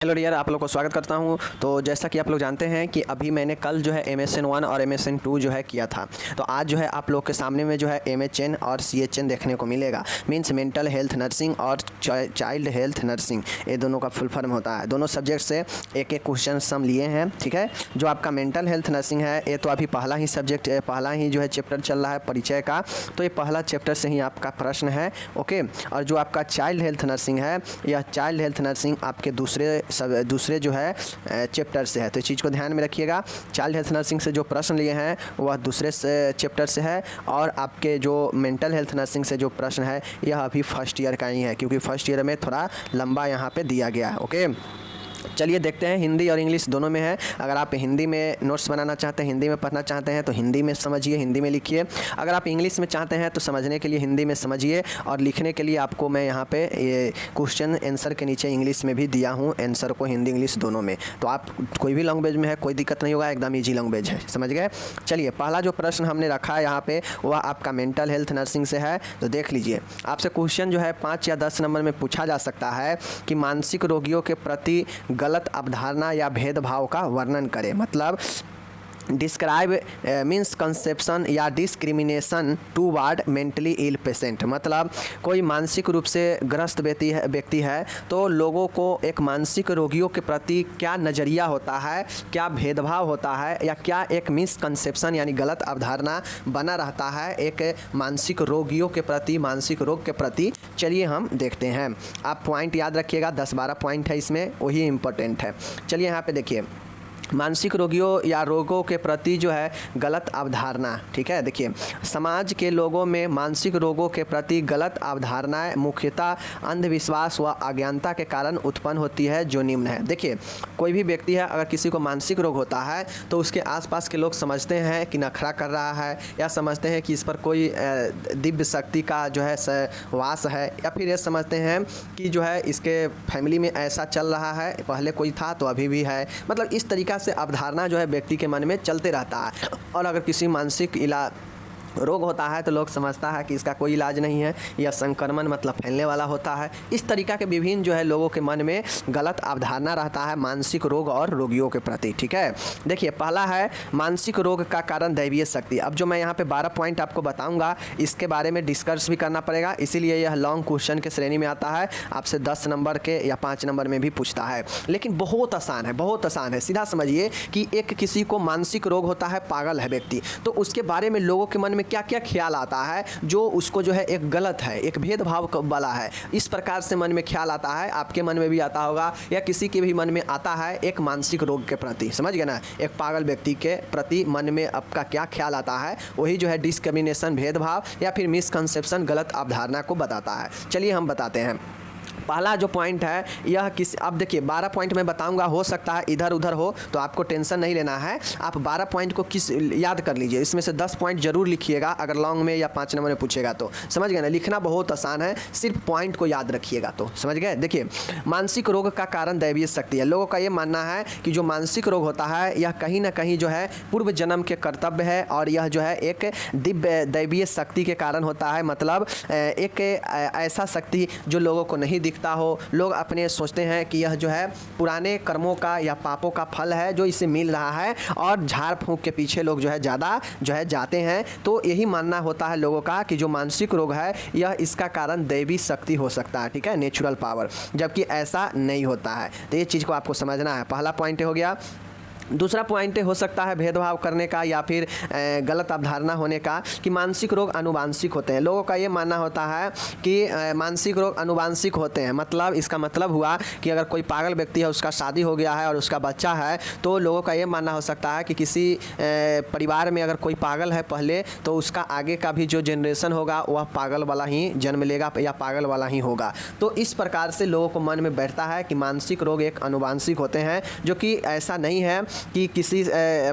Hello dear, आप लोग को स्वागत करता हूं। तो जैसा कि आप लोग जानते हैं कि अभी मैंने कल जो है MSN 1 और MSN 2 जो है किया था। तो आज जो है आप लोग के सामने में जो है MHN और CHN देखने को मिलेगा। मीन्स मेंटल हेल्थ नर्सिंग और चाइल्ड हेल्थ नर्सिंग, ये दोनों का फुल फॉर्म होता है। दोनों सब्जेक्ट से एक एक क्वेश्चन हम लिए हैं, ठीक है। जो आपका मेंटल हेल्थ नर्सिंग है, ये तो अभी पहला ही सब्जेक्ट, पहला ही जो है चैप्टर चल रहा है परिचय का। तो ये पहला चैप्टर से ही आपका प्रश्न है, ओके। और जो आपका चाइल्ड हेल्थ नर्सिंग है, यह चाइल्ड हेल्थ नर्सिंग आपके दूसरे जो है चैप्टर से है। तो इस चीज़ को ध्यान में रखिएगा। चाइल्ड हेल्थ नर्सिंग से जो प्रश्न लिए हैं वह दूसरे चैप्टर से है, और आपके जो मेंटल हेल्थ नर्सिंग से जो प्रश्न है यह अभी फर्स्ट ईयर का ही है, क्योंकि फर्स्ट ईयर में थोड़ा लंबा यहाँ पे दिया गया है, ओके। चलिए देखते हैं, हिंदी और इंग्लिश दोनों में है। अगर आप हिंदी में नोट्स बनाना चाहते हैं, हिंदी में पढ़ना चाहते हैं तो हिंदी में समझिए, हिंदी में लिखिए। अगर आप इंग्लिश में चाहते हैं तो समझने के लिए हिंदी में समझिए, और लिखने के लिए आपको मैं यहाँ पे ये क्वेश्चन आंसर के नीचे इंग्लिश में भी दिया हूँ, आंसर को हिंदी इंग्लिश दोनों में। तो आप कोई भी लैंग्वेज में है कोई दिक्कत नहीं होगा, एकदम ईजी लैंग्वेज है, समझ गए। चलिए, पहला जो प्रश्न हमने रखा है यहाँ पे वह आपका मेंटल हेल्थ नर्सिंग से है। तो देख लीजिए, आपसे क्वेश्चन जो है 5 या 10 नंबर में पूछा जा सकता है कि मानसिक रोगियों के प्रति गलत अवधारणा या भेदभाव का वर्णन करें। मतलब डिस्क्राइब मीन्स कंसेप्शन या discrimination toward mentally ill patient. मतलब कोई मानसिक रूप से ग्रस्त व्यक्ति है तो लोगों को एक मानसिक रोगियों के प्रति क्या नज़रिया होता है, क्या भेदभाव होता है, या क्या एक मिसकंसेप्शन यानी गलत अवधारणा बना रहता है एक मानसिक रोगियों के प्रति, मानसिक रोग के प्रति। चलिए हम देखते हैं। आप पॉइंट याद रखिएगा, 10-12 पॉइंट है इसमें, वही इम्पोर्टेंट है। चलिए यहाँ पे देखिए, मानसिक रोगियों या रोगों के प्रति जो है गलत अवधारणा, ठीक है। देखिए, समाज के लोगों में मानसिक रोगों के प्रति गलत अवधारणाएं मुख्यतः अंधविश्वास व अज्ञानता के कारण उत्पन्न होती है, जो निम्न है। देखिए, कोई भी व्यक्ति है, अगर किसी को मानसिक रोग होता है तो उसके आसपास के लोग समझते हैं कि नखरा कर रहा है, या समझते हैं कि इस पर कोई दिव्य शक्ति का जो है वास है, या फिर ये समझते हैं कि जो है इसके फैमिली में ऐसा चल रहा है, पहले कोई था तो अभी भी है। मतलब इस तरीका से अवधारणा जो है व्यक्ति के मन में चलते रहता है। और अगर किसी मानसिक रोग होता है तो लोग समझता है कि इसका कोई इलाज नहीं है, या संक्रमण मतलब फैलने वाला होता है। इस तरीका के विभिन्न जो है लोगों के मन में गलत अवधारणा रहता है मानसिक रोग और रोगियों के प्रति, ठीक है। देखिए, पहला है मानसिक रोग का कारण दैवीय शक्ति। अब जो मैं यहाँ पे 12 पॉइंट आपको बताऊँगा, इसके बारे में डिस्कस भी करना पड़ेगा, इसीलिए यह लॉन्ग क्वेश्चन के श्रेणी में आता है। आपसे 10 नंबर के या 5 नंबर में भी पूछता है, लेकिन बहुत आसान है, बहुत आसान है। सीधा समझिए कि एक किसी को मानसिक रोग होता है, पागल है व्यक्ति, तो उसके बारे में लोगों के मन में क्या क्या ख्याल आता है जो उसको जो है एक गलत है, एक भेदभाव वाला है। इस प्रकार से मन में ख्याल आता है, आपके मन में भी आता होगा, या किसी के भी मन में आता है एक मानसिक रोग के प्रति, समझ गए ना। एक पागल व्यक्ति के प्रति मन में आपका क्या ख्याल आता है, वही जो है डिस्क्रिमिनेशन, भेदभाव या फिर मिसकंसेप्शन, गलत अवधारणा को बताता है। चलिए हम बताते हैं। पहला जो पॉइंट है यह किस, अब देखिए 12 पॉइंट मैं बताऊंगा, हो सकता है इधर उधर हो, तो आपको टेंशन नहीं लेना है। आप 12 पॉइंट को किस याद कर लीजिए, इसमें से 10 पॉइंट जरूर लिखिएगा अगर लॉन्ग में या 5 नंबर में पूछेगा तो, समझ गए ना। लिखना बहुत आसान है, सिर्फ पॉइंट को याद रखिएगा तो, समझ गए। देखिए, मानसिक रोग का कारण दैवीय शक्ति है। लोगों का ये मानना है कि जो मानसिक रोग होता है यह कहीं ना कहीं जो है पूर्व जन्म के कर्तव्य है, और यह जो है एक दिव्य दैवीय शक्ति के कारण होता है। मतलब एक ऐसा शक्ति जो लोगों को नहीं दिखता हो, लोग अपने सोचते हैं कि यह जो है पुराने कर्मों का या पापों का फल है जो इसे मिल रहा है, और झाड़ फूंक के पीछे लोग जो है ज़्यादा जो है जाते हैं। तो यही मानना होता है लोगों का कि जो मानसिक रोग है यह इसका कारण दैवी शक्ति हो सकता है, ठीक है, नेचुरल पावर, जबकि ऐसा नहीं होता है। तो ये चीज़ को आपको समझना है। पहला पॉइंट हो गया। दूसरा पॉइंट हो सकता है भेदभाव करने का या फिर गलत अवधारणा होने का, कि मानसिक रोग आनुवांशिक होते हैं। लोगों का ये मानना होता है कि मानसिक रोग आनुवांशिक होते हैं। मतलब इसका मतलब हुआ कि अगर कोई पागल व्यक्ति है, उसका शादी हो गया है और उसका बच्चा है, तो लोगों का ये मानना हो सकता है कि किसी परिवार में अगर कोई पागल है पहले, तो उसका आगे का भी जो जनरेशन होगा वह पागल वाला ही जन्म लेगा या पागल वाला ही होगा। तो इस प्रकार से लोगों को मन में बैठता है कि मानसिक रोग एक आनुवांशिक होते हैं, जो कि ऐसा नहीं है। कि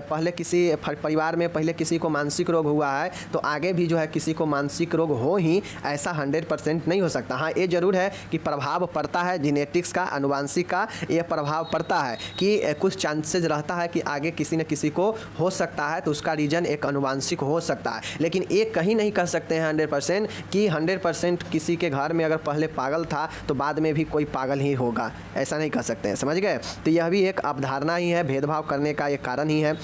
पहले किसी परिवार में पहले किसी को मानसिक रोग हुआ है तो आगे भी जो है किसी को मानसिक रोग हो ही, ऐसा 100% नहीं हो सकता। हाँ, ये ज़रूर है कि प्रभाव पड़ता है, जेनेटिक्स का, आनुवंशिक का ये प्रभाव पड़ता है कि कुछ चांसेज रहता है कि आगे किसी न किसी को हो सकता है, तो उसका रीज़न एक आनुवंशिक हो सकता है। लेकिन एक कहीं नहीं कह सकते हैं 100% कि 100% किसी के घर में अगर पहले पागल था तो बाद में भी कोई पागल ही होगा, ऐसा नहीं कह सकते हैं, समझ गए। तो यह भी एक अवधारणा ही है, भेदभाव करने का एक कारण ही है।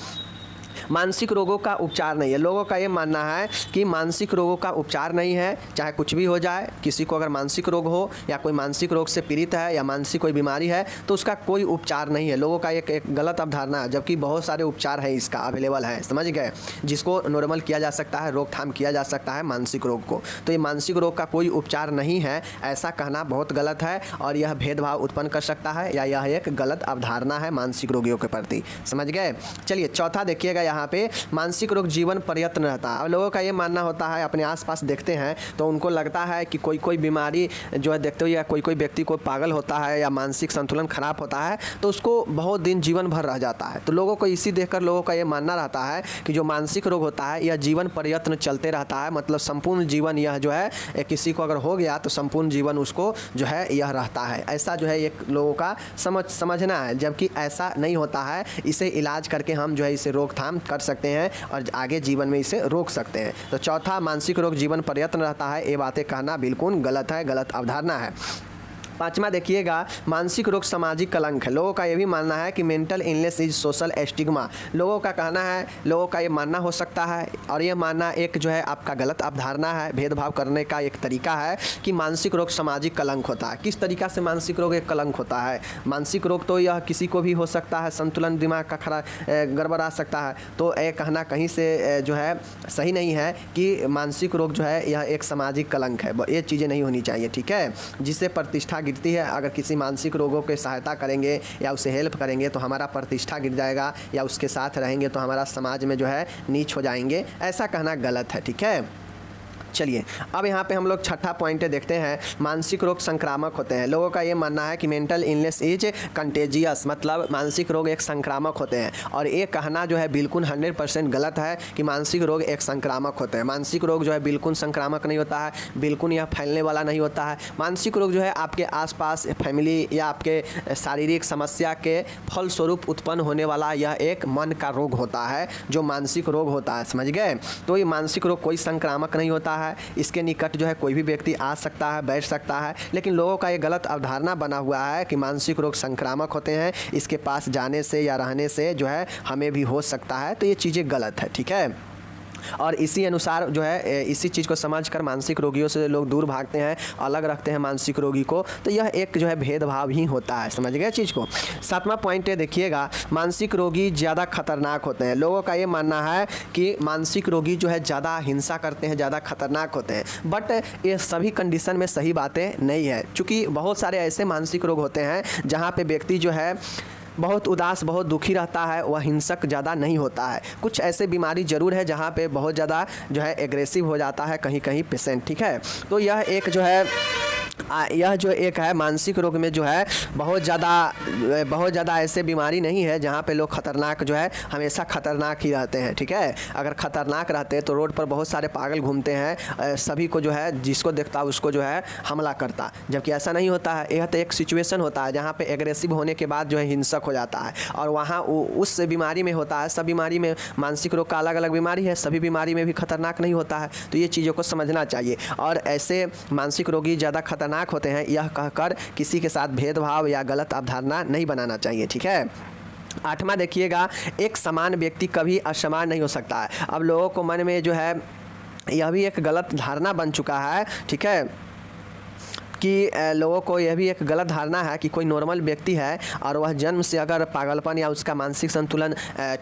मानसिक रोगों का उपचार नहीं है। लोगों का ये मानना है कि मानसिक रोगों का उपचार नहीं है, चाहे कुछ भी हो जाए, किसी को अगर मानसिक रोग हो या कोई मानसिक रोग से पीड़ित है या मानसिक कोई बीमारी है तो उसका कोई उपचार नहीं है। लोगों का एक गलत अवधारणा है, जबकि बहुत सारे उपचार हैं इसका अवेलेबल है, समझ गए, जिसको नॉर्मल किया जा सकता है, रोकथाम किया जा सकता है मानसिक रोग को। तो ये मानसिक रोग का कोई उपचार नहीं है, ऐसा कहना बहुत गलत है और यह भेदभाव उत्पन्न कर सकता है या यह एक गलत अवधारणा है मानसिक रोगियों के प्रति, समझ गए। चलिए चौथा देखिएगा, यहाँ पे मानसिक रोग जीवन प्रयत्न रहता है। अब लोगों का ये मानना होता है, अपने आसपास देखते हैं तो उनको लगता है कि कोई बीमारी जो है देखते हो या कोई व्यक्ति को पागल होता है या मानसिक संतुलन खराब होता है तो उसको बहुत दिन जीवन भर रह जाता है। तो लोगों को इसी देखकर लोगों का ये मानना रहता है कि जो मानसिक रोग होता है यह जीवन प्रयत्न चलते रहता है, मतलब संपूर्ण जीवन यह जो है किसी को अगर हो गया तो संपूर्ण जीवन उसको जो है यह रहता है, ऐसा जो है एक लोगों का समझना है, जबकि ऐसा नहीं होता है। इसे इलाज करके हम जो है इसे रोकथाम कर सकते हैं और आगे जीवन में इसे रोक सकते हैं। तो चौथा, मानसिक रोग जीवन प्रयत्न रहता है, ये बातें कहना बिल्कुल गलत है, गलत अवधारणा है। पांचवा देखिएगा, मानसिक रोग सामाजिक कलंक है। लोगों का ये भी मानना है कि मेंटल इलनेस इज सोशल एस्टिग्मा। लोगों का कहना है, लोगों का ये मानना हो सकता है और ये मानना एक जो है आपका गलत अवधारणा है, भेदभाव करने का एक तरीका है कि मानसिक रोग सामाजिक कलंक होता है। किस तरीका से मानसिक रोग एक कलंक होता है? मानसिक रोग तो यह किसी को भी हो सकता है, संतुलन दिमाग का गड़बड़ा सकता है, तो ये कहना कहीं से जो है सही नहीं है कि मानसिक रोग जो है यह एक सामाजिक कलंक है। ये चीज़ें नहीं होनी चाहिए, ठीक है, जिससे प्रतिष्ठा गिरती है। अगर किसी मानसिक रोगों के सहायता करेंगे या उसे हेल्प करेंगे तो हमारा प्रतिष्ठा गिर जाएगा, या उसके साथ रहेंगे तो हमारा समाज में जो है नीच हो जाएंगे, ऐसा कहना गलत है, ठीक है। चलिए अब यहाँ पे हम लोग छठा पॉइंट देखते हैं, मानसिक रोग संक्रामक होते हैं। लोगों का ये मानना है कि मेंटल इलनेस इज कंटेजियस, मतलब मानसिक रोग एक संक्रामक होते हैं, और ये कहना जो है बिल्कुल 100% गलत है कि मानसिक रोग एक संक्रामक होते हैं। मानसिक रोग जो है बिल्कुल संक्रामक नहीं होता है, बिल्कुल यह फैलने वाला नहीं होता है। मानसिक रोग जो है आपके आसपास फैमिली या आपके शारीरिक समस्या के फलस्वरूप उत्पन्न होने वाला यह एक मन का रोग होता है जो मानसिक रोग होता है, समझ गए। तो ये मानसिक रोग कोई संक्रामक नहीं होता है, इसके निकट जो है कोई भी व्यक्ति आ सकता है, बैठ सकता है, लेकिन लोगों का ये गलत अवधारणा बना हुआ है कि मानसिक रोग संक्रामक होते हैं, इसके पास जाने से या रहने से जो है हमें भी हो सकता है। तो ये चीज़ें गलत है, ठीक है। और इसी अनुसार जो है इसी चीज़ को समझकर मानसिक रोगियों से लोग दूर भागते हैं, अलग रखते हैं मानसिक रोगी को। तो यह एक जो है भेदभाव ही होता है, समझ गए चीज़ को। सातवां पॉइंट है देखिएगा, मानसिक रोगी ज़्यादा खतरनाक होते हैं। लोगों का ये मानना है कि मानसिक रोगी जो है ज़्यादा हिंसा करते हैं, ज़्यादा खतरनाक होते हैं, बट ये सभी कंडीशन में सही बातें नहीं है, चूँकि बहुत सारे ऐसे मानसिक रोग होते हैं जहाँ पर व्यक्ति जो है बहुत उदास, बहुत दुखी रहता है, वह हिंसक ज़्यादा नहीं होता है। कुछ ऐसे बीमारी ज़रूर है जहाँ पे बहुत ज़्यादा जो है एग्रेसिव हो जाता है कहीं कहीं पेशेंट, ठीक है। तो यह एक जो है यह जो एक है मानसिक रोग में जो है बहुत ज़्यादा ऐसे बीमारी नहीं है जहाँ पे लोग खतरनाक जो है हमेशा खतरनाक ही रहते हैं, ठीक है। अगर खतरनाक रहते तो रोड पर बहुत सारे पागल घूमते हैं, सभी को जो है जिसको देखता उसको जो है हमला करता, जबकि ऐसा नहीं होता है। यह तो एक सिचुएशन होता है जहाँ पे एग्रेसिव होने के बाद जो है हिंसक हो जाता है, और वहाँ उस बीमारी में होता है। सब बीमारी में, मानसिक रोग का अलग अलग बीमारी है, सभी बीमारी में भी खतरनाक नहीं होता है। तो ये चीज़ों को समझना चाहिए, और ऐसे मानसिक रोगी ज़्यादा खतरनाक होते हैं यह कहकर किसी के साथ भेदभाव या गलत अवधारणा नहीं बनाना चाहिए, ठीक है। आठवां देखिएगा, एक समान व्यक्ति कभी असमान नहीं हो सकता है। अब लोगों को मन में जो है यह भी एक गलत धारणा बन चुका है, ठीक है, कि लोगों को यह भी एक गलत धारणा है कि कोई नॉर्मल व्यक्ति है और वह जन्म से अगर पागलपन या उसका मानसिक संतुलन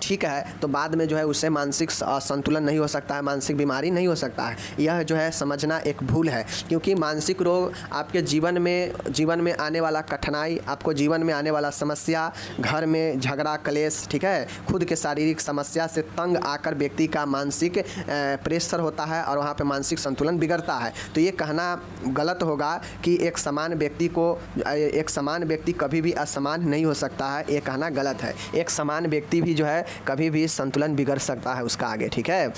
ठीक है तो बाद में जो है उसे मानसिक संतुलन नहीं हो सकता है, मानसिक बीमारी नहीं हो सकता है। यह जो है समझना एक भूल है, क्योंकि मानसिक रोग आपके जीवन में आने वाला कठिनाई, आपको जीवन में आने वाला समस्या, घर में झगड़ा कलेश, ठीक है, खुद के शारीरिक समस्या से तंग आकर व्यक्ति का मानसिक प्रेशर होता है और वहाँ पर मानसिक संतुलन बिगड़ता है। तो ये कहना गलत होगा कि कि एक समान व्यक्ति कभी भी असमान नहीं हो सकता है, ये कहना गलत है। एक समान व्यक्ति भी जो है कभी भी संतुलन बिगड़ सकता है उसका आगे, ठीक है।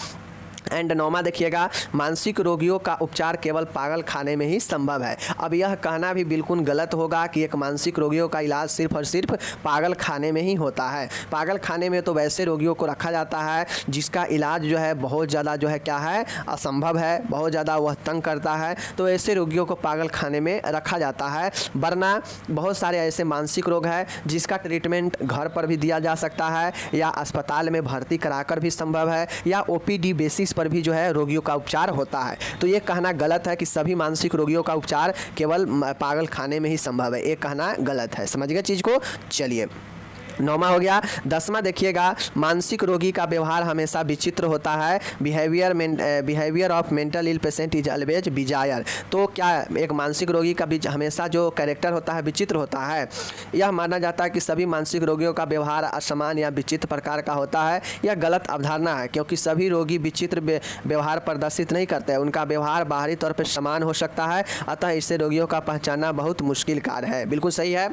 एंड 9वां देखिएगा, मानसिक रोगियों का उपचार केवल पागल खाने में ही संभव है। अब यह कहना भी बिल्कुल गलत होगा कि एक मानसिक रोगियों का इलाज सिर्फ और सिर्फ पागल खाने में ही होता है। पागल खाने में तो वैसे रोगियों को रखा जाता है जिसका इलाज जो है बहुत ज़्यादा जो है क्या है, असंभव है, बहुत ज़्यादा वह तंग करता है, तो ऐसे रोगियों को पागल खाने में रखा जाता है। वरना बहुत सारे ऐसे मानसिक रोग हैं जिसका ट्रीटमेंट घर पर भी दिया जा सकता है या अस्पताल में भर्ती कराकर भी संभव है या OPD बेसिस पर भी जो है रोगियों का उपचार होता है। तो ये कहना गलत है कि सभी मानसिक रोगियों का उपचार केवल पागल खाने में ही संभव है, ये कहना गलत है। समझ गए चीज़ को। चलिए 9वां हो गया। 10वां देखिएगा, मानसिक रोगी का व्यवहार हमेशा विचित्र होता है। Behaviour of mental ill patient is always bizarre. तो क्या एक मानसिक रोगी का हमेशा जो कैरेक्टर होता है विचित्र होता है? यह माना जाता है कि सभी मानसिक रोगियों का व्यवहार असमान या विचित्र प्रकार का होता है। यह गलत अवधारणा है क्योंकि सभी रोगी विचित्र व्यवहार प्रदर्शित नहीं करते हैं। उनका व्यवहार बाहरी तौर पर समान हो सकता है, अतः इससे रोगियों का पहचानना बहुत मुश्किल कार्य है। बिल्कुल सही है।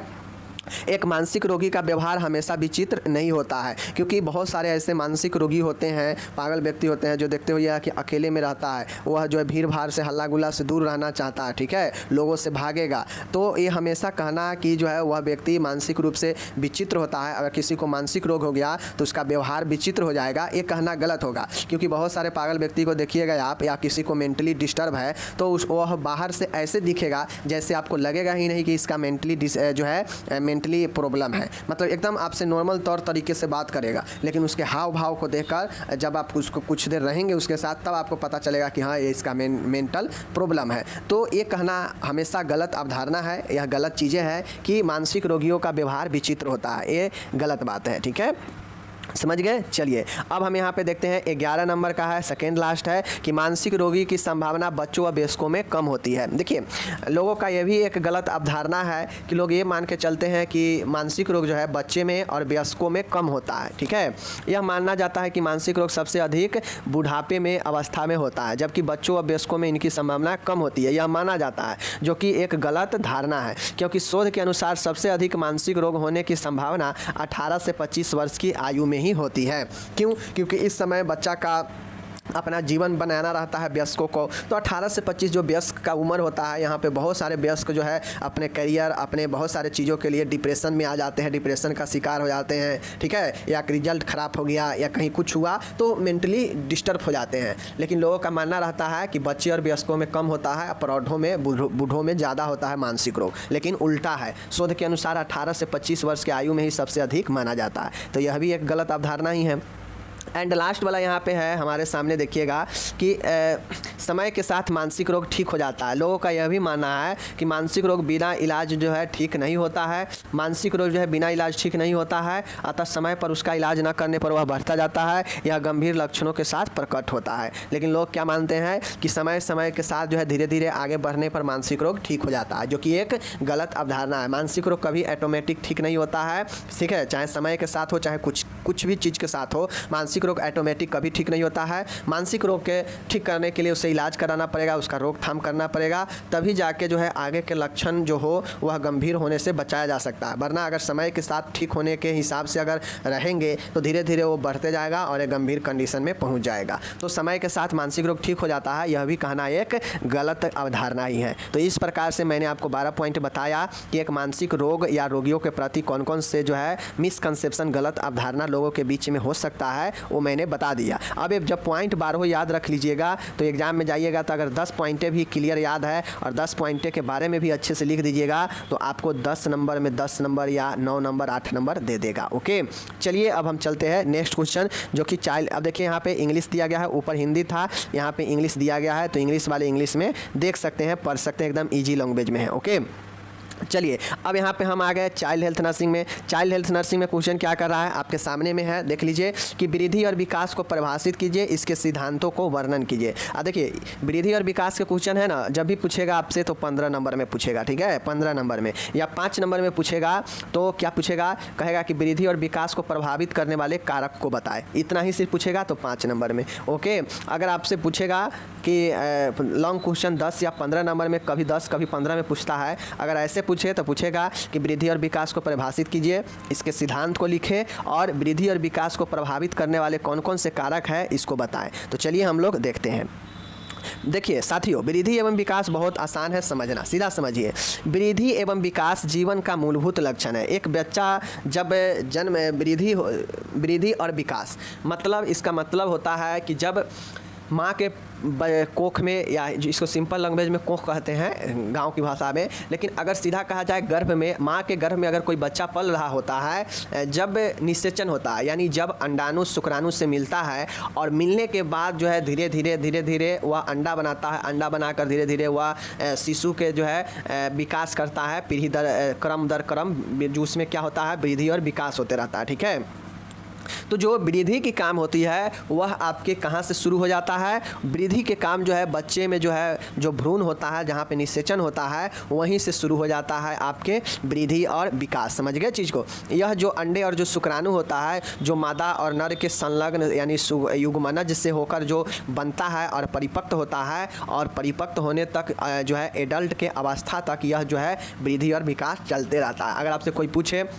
एक मानसिक रोगी का व्यवहार हमेशा विचित्र नहीं होता है क्योंकि बहुत सारे ऐसे मानसिक रोगी होते हैं, पागल व्यक्ति होते हैं जो देखते हुए कि अकेले में रहता है, वह जो है भीड़ भाड़ से हल्ला गुल्ला से दूर रहना चाहता है, ठीक है, लोगों से भागेगा। तो ये हमेशा कहना कि जो है वह व्यक्ति मानसिक रूप से विचित्र होता है, अगर किसी को मानसिक रोग हो गया तो उसका व्यवहार विचित्र हो जाएगा, ये कहना गलत होगा। क्योंकि बहुत सारे पागल व्यक्ति को देखिएगा आप, या किसी को मेंटली डिस्टर्ब है तो वह बाहर से ऐसे दिखेगा जैसे आपको लगेगा ही नहीं कि इसका मेंटली प्रॉब्लम है। मतलब एकदम आपसे नॉर्मल तौर तरीके से बात करेगा, लेकिन उसके हाव भाव को देखकर जब आप उसको कुछ देर रहेंगे उसके साथ, तब आपको पता चलेगा कि हाँ ये इसका मेंटल प्रॉब्लम है। तो ये कहना हमेशा गलत अवधारणा है, यह गलत चीज़ें हैं कि मानसिक रोगियों का व्यवहार विचित्र होता है, ये गलत बात है, ठीक है, समझ गए। चलिए अब हम यहाँ पे देखते हैं 11 नंबर का है, सेकेंड लास्ट है कि मानसिक रोगी की संभावना बच्चों व वयस्कों में कम होती है। देखिए लोगों का यह भी एक गलत अवधारणा है कि लोग ये मान के चलते हैं कि मानसिक रोग जो है बच्चे में और वयस्कों में कम होता है, ठीक है। यह मानना जाता है कि मानसिक रोग सबसे अधिक बुढ़ापे में अवस्था में होता है, जबकि बच्चों व वयस्कों में इनकी संभावना कम होती है, यह माना जाता है, जो कि एक गलत धारणा है। क्योंकि शोध के अनुसार सबसे अधिक मानसिक रोग होने की संभावना 18 से 25 वर्ष की आयु में ही होती है। क्यों? क्योंकि इस समय बच्चा का अपना जीवन बनाना रहता है वयस्कों को, तो 18 से 25 जो वयस्क का उम्र होता है, यहाँ पे बहुत सारे वयस्क जो है अपने करियर, अपने बहुत सारे चीज़ों के लिए डिप्रेशन में आ जाते हैं, डिप्रेशन का शिकार हो जाते हैं, ठीक है, या रिजल्ट ख़राब हो गया या कहीं कुछ हुआ तो मेंटली डिस्टर्ब हो जाते हैं। लेकिन लोगों का मानना रहता है कि बच्चे और वयस्कों में कम होता है, प्रौढ़ों में बूढ़ों में ज़्यादा होता है मानसिक रोग, लेकिन उल्टा है। शोध के अनुसार 18 से 25 वर्ष की आयु में ही सबसे अधिक माना जाता है, तो यह भी एक गलत अवधारणा ही है। एंड लास्ट वाला यहाँ पे है हमारे सामने, देखिएगा कि समय के साथ मानसिक रोग ठीक हो जाता है। लोगों का यह भी मानना है कि मानसिक रोग बिना इलाज जो है ठीक नहीं होता है, मानसिक रोग जो है बिना इलाज ठीक नहीं होता है, अतः समय पर उसका इलाज न करने पर वह बढ़ता जाता है, यह गंभीर लक्षणों के साथ प्रकट होता है। लेकिन लोग क्या मानते हैं कि समय के साथ जो है धीरे धीरे आगे बढ़ने पर मानसिक रोग ठीक हो जाता है, जो कि एक गलत अवधारणा है। मानसिक रोग कभी ऑटोमेटिक ठीक नहीं होता है, ठीक है, चाहे समय के साथ हो चाहे कुछ भी चीज़ के साथ हो, मानसिक रोग ऑटोमेटिक कभी ठीक नहीं होता है। मानसिक रोग के ठीक करने के लिए उसे इलाज कराना पड़ेगा, उसका रोकथाम करना पड़ेगा, तभी जाके जो है आगे के लक्षण जो हो वह गंभीर होने से बचाया जा सकता है। वरना अगर समय के साथ ठीक होने के हिसाब से अगर रहेंगे तो धीरे धीरे वो बढ़ते जाएगा और एक गंभीर कंडीशन में पहुंच जाएगा। तो समय के साथ मानसिक रोग ठीक हो जाता है, यह भी कहना एक गलत अवधारणा ही है। तो इस प्रकार से मैंने आपको 12 पॉइंट बताया कि एक मानसिक रोग या रोगियों के प्रति कौन कौन से जो है मिसकंसेप्शन, गलत अवधारणा लोगों के बीच में हो सकता है, वो मैंने बता दिया। अब जब पॉइंट 12 याद रख लीजिएगा तो एग्जाम में जाइएगा तो अगर 10 पॉइंटें भी क्लियर याद है और 10 पॉइंटें के बारे में भी अच्छे से लिख दीजिएगा तो आपको 10 नंबर में 10 नंबर या 9 नंबर 8 नंबर दे देगा। ओके, चलिए अब हम चलते हैं नेक्स्ट क्वेश्चन, जो कि चाइल्ड। अब देखिए यहाँ पे इंग्लिश दिया गया है, ऊपर हिंदी था, यहाँ पे इंग्लिश दिया गया है, तो इंग्लिश वाले इंग्लिश में देख सकते हैं, पढ़ सकते हैं, एकदम ईजी लैंग्वेज में है। ओके, चलिए अब यहाँ पे हम आ गए चाइल्ड हेल्थ नर्सिंग में। चाइल्ड हेल्थ नर्सिंग में क्वेश्चन क्या कर रहा है आपके सामने में है, देख लीजिए कि वृद्धि और विकास को परिभाषित कीजिए, इसके सिद्धांतों को वर्णन कीजिए। देखिए वृद्धि और विकास के क्वेश्चन है ना, जब भी पूछेगा आपसे तो 15 नंबर में पूछेगा, ठीक है, 15 नंबर में, या 5 नंबर में पूछेगा तो क्या पूछेगा, कहेगा कि वृद्धि और विकास को प्रभावित करने वाले कारक को बताए, इतना ही सिर्फ पूछेगा तो 5 नंबर में। ओके, अगर आपसे पूछेगा कि लॉन्ग क्वेश्चन 10 या 15 नंबर में कभी 10 कभी 15 में पूछता है। अगर ऐसे पूछे तो पूछेगा कि वृद्धि और विकास को परिभाषित कीजिए, इसके सिद्धांत को लिखें और वृद्धि और विकास को प्रभावित करने वाले कौन कौन से कारक हैं इसको बताएं। तो चलिए हम लोग देखते हैं। देखिए साथियों, वृद्धि एवं विकास बहुत आसान है समझना, सीधा समझिए। वृद्धि एवं विकास जीवन का मूलभूत लक्षण है। एक बच्चा जब जन्म वृद्धि और विकास मतलब इसका मतलब होता है कि जब माँ के कोख में, या इसको सिंपल लैंग्वेज में कोख कहते हैं गांव की भाषा में, लेकिन अगर सीधा कहा जाए गर्भ में, माँ के गर्भ में अगर कोई बच्चा पल रहा होता है, जब निषेचन होता है यानी जब अंडाणु शुक्राणु से मिलता है और मिलने के बाद जो है धीरे धीरे वह अंडा बनाता है। अंडा बनाकर धीरे धीरे वह शिशु के जो है विकास करता है, पीढ़ी दर क्रम, जो उसमें क्या होता है वृद्धि और विकास होते रहता है। ठीक है, तो जो वृद्धि की काम होती है वह आपके कहाँ से शुरू हो जाता है? वृद्धि के काम जो है बच्चे में जो है जो भ्रूण होता है, जहाँ पे निषेचन होता है, वहीं से शुरू हो जाता है आपके वृद्धि और विकास। समझ गए चीज़ को? यह जो अंडे और जो शुक्राणु होता है, जो मादा और नर के संलग्न यानी युग्मनज से होकर जो बनता है और परिपक्व होता है, और परिपक्व होने तक जो है एडल्ट के अवस्था तक यह जो है वृद्धि और विकास चलते रहता है। अगर आपसे कोई पूछे